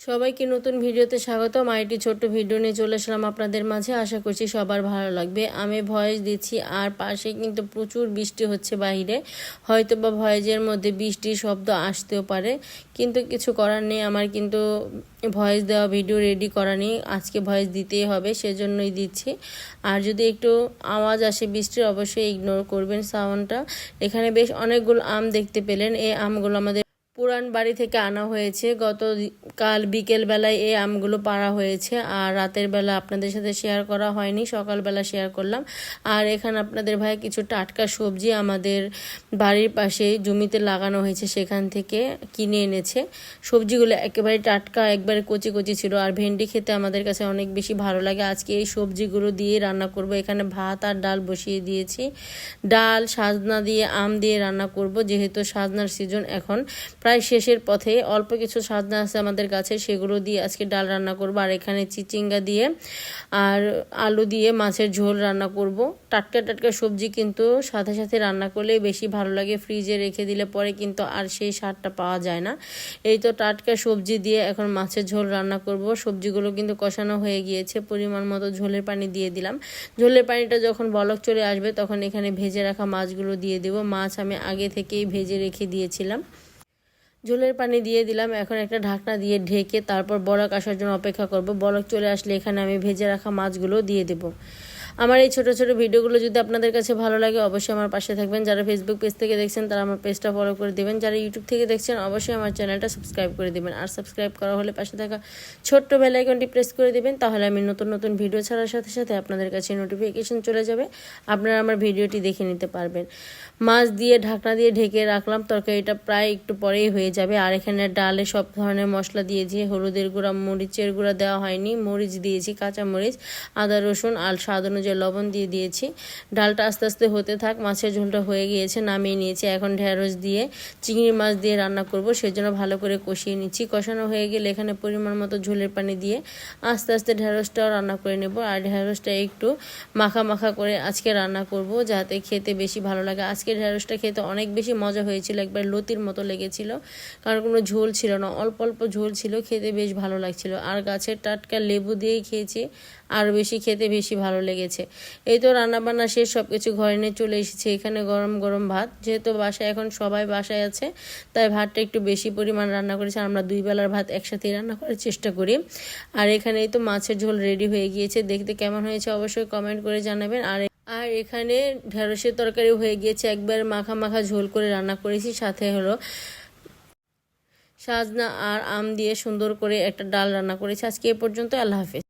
সবাইকে নতুন ভিডিওতে স্বাগতম। আরেকটি ছোট্ট ভিডিও নিয়ে চলে আসলাম আপনাদের মাঝে। আশা করছি সবার ভালো লাগবে। আমি ভয়েস দিচ্ছি আর পাশে কিন্তু প্রচুর বৃষ্টি হচ্ছে বাইরে, হয়তো বা ভয়েসের মধ্যে বৃষ্টির শব্দ আসতেও পারে, কিন্তু কিছু করার নেই। আমার কিন্তু ভয়েস দেওয়া ভিডিও রেডি করা নেই, আজকে ভয়েস দিতেই হবে, সেজন্যই দিচ্ছি। আর যদি একটু আওয়াজ আসে বৃষ্টির, অবশ্যই ইগনোর করবেন সাউন্ডটা। এখানে বেশ অনেকগুলো আম দেখতে পেলেন। এই আমগুলো আমাদের পুরান বাড়ি থেকে আনা হয়েছে। কাল বিকেল বেলায় এই আমগুলো পাড়া হয়েছে, আর রাতের বেলা আপনাদের সাথে শেয়ার করা হয়নি, সকালবেলা শেয়ার করলাম। আর এখানে আপনাদের ভাই কিছু টাটকা সবজি আমাদের বাড়ির পাশে জমিতে লাগানো হয়েছে, সেখান থেকে কিনে এনেছে। সবজিগুলো একেবারে টাটকা, একবারে কচি কচি ছিল। আর ভেন্ডি খেতে আমাদের কাছে অনেক বেশি ভালো লাগে। আজকে এই সবজিগুলো দিয়ে রান্না করব। এখানে ভাত আর ডাল বসিয়ে দিয়েছি। ডাল সাজনা দিয়ে আম দিয়ে রান্না করব, যেহেতু সাজনার সিজন এখন প্রায় শেষের পথে। অল্প কিছু সাজনা আছে আমাদের কাছে, সেগুলো দিয়ে আজকে ডাল রান্না করব। আর এখানে চিচিঙ্গা দিয়ে আর আলু দিয়ে মাছের ঝোল রান্না করব। টাটকা টাটকা সবজি কিন্তু সাথে সাথে রান্না করলেই বেশি ভালো লাগে, ফ্রিজে রেখে দিলে পরে কিন্তু আর সেই স্বাদটা পাওয়া যায় না। এই তো টাটকা সবজি দিয়ে এখন মাছের ঝোল রান্না করব। সবজিগুলো কিন্তু কষানো হয়ে গিয়েছে, পরিমাণ মতো ঝোলের পানি দিয়ে দিলাম। ঝোলের পানিটা যখন বলক চলে আসবে তখন এখানে ভেজে রাখা মাছগুলো দিয়ে দেব। মাছ আমি আগে থেকেই ভেজে রেখে দিয়েছিলাম। ঝোলের পানি দিয়ে দিলাম। এখন একটা ঢাকনা দিয়ে ঢেকে তারপর বলক আসার জন্য অপেক্ষা করব। বলক চলে আসলে এখানে আমি ভেজে রাখা মাছগুলো দিয়ে দেব। আমার এই ছোট ছোট ভিডিওগুলো যদি আপনাদের কাছে ভালো লাগে, অবশ্যই আমার পাশে থাকবেন। যারা ফেসবুক পেজ থেকে দেখছেন তারা আমার পেজটা ফলো করে দেবেন। যারা ইউটিউব থেকে দেখছেন অবশ্যই আমার চ্যানেলটা সাবস্ক্রাইব করে দেবেন। আর সাবস্ক্রাইব করা হলে পাশে থাকা ছোট্ট বেল আইকনটি প্রেস করে দেবেন, তাহলে আমি নতুন নতুন ভিডিও ছাড়ার সাথে সাথে আপনাদের কাছে নোটিফিকেশন চলে যাবে, আপনারা আমার ভিডিওটি দেখে নিতে পারবেন। মাছ দিয়ে ঢাকনা দিয়ে ঢেকে রাখলাম, তরকারিটা প্রায় একটু পরেই হয়ে যাবে। আর এখানে ডালে সব ধরনের মশলা দিয়েছি। হলুদের গুঁড়া, মরিচের গুঁড়া দেওয়া হয়নি, মরিচ দিয়েছি, কাঁচা মরিচ, আদা রসুন আর স্বাদ অনুযায়ী লবণ দিয়ে দিয়েছি। ডালটা আস্তে আস্তে হতে থাক। মাছের ঝোলটা হয়ে গিয়েছে, নামিয়ে নিয়েছি। এখন ঢেঁড়স দিয়ে চিংড়ি মাছ দিয়ে রান্না করব, সেজন্য ভালো করে কষিয়ে নিচ্ছি। কষানো হয়ে গেলে এখানে পরিমাণ মতো ঝোলের পানি দিয়ে আস্তে আস্তে ঢেঁড়সটাও রান্না করে নেব। আর ঢেঁড়সটা একটু মাখা মাখা করে আজকে রান্না করব, যাতে খেতে বেশি ভালো লাগে। আজকে ঢেঁড়সটা খেতে অনেক বেশি মজা হয়েছিল, একবার লতির মতো লেগেছিল, কারণ কোনো ঝোল ছিল না, অল্প অল্প ঝোল ছিল, খেতে বেশ ভালো লাগছিল। আর গাছের টাটকা লেবু দিয়েই খেয়েছি, আরও বেশি খেতে বেশি ভালো লেগেছে। এই তো রান্নাবান্না শেষ, সব কিছু ঘরে নিয়ে চলে এসেছি। এখানে গরম গরম ভাত, যেহেতু বাসায় এখন সবাই বাসায় আছে, তাই ভাতটা একটু বেশি পরিমাণ রান্না করেছি। আমরা 2 বেলার ভাত একসাথেই রান্না করার চেষ্টা করি। আর এখানে এই তো মাছের ঝোল রেডি হয়ে গিয়েছে। দেখতে কেমন হয়েছে অবশ্যই কমেন্ট করে জানাবেন। আর এখানে ঢেঁড়সের তরকারি হয়ে গিয়েছে, একবার মাখা মাখা ঝোল করে রান্না করেছি, সাথে হলো সাজনা আর আম দিয়ে সুন্দর করে একটা ডাল রান্না করেছি। আজকে এ পর্যন্ত, আল্লাহ হাফেজ।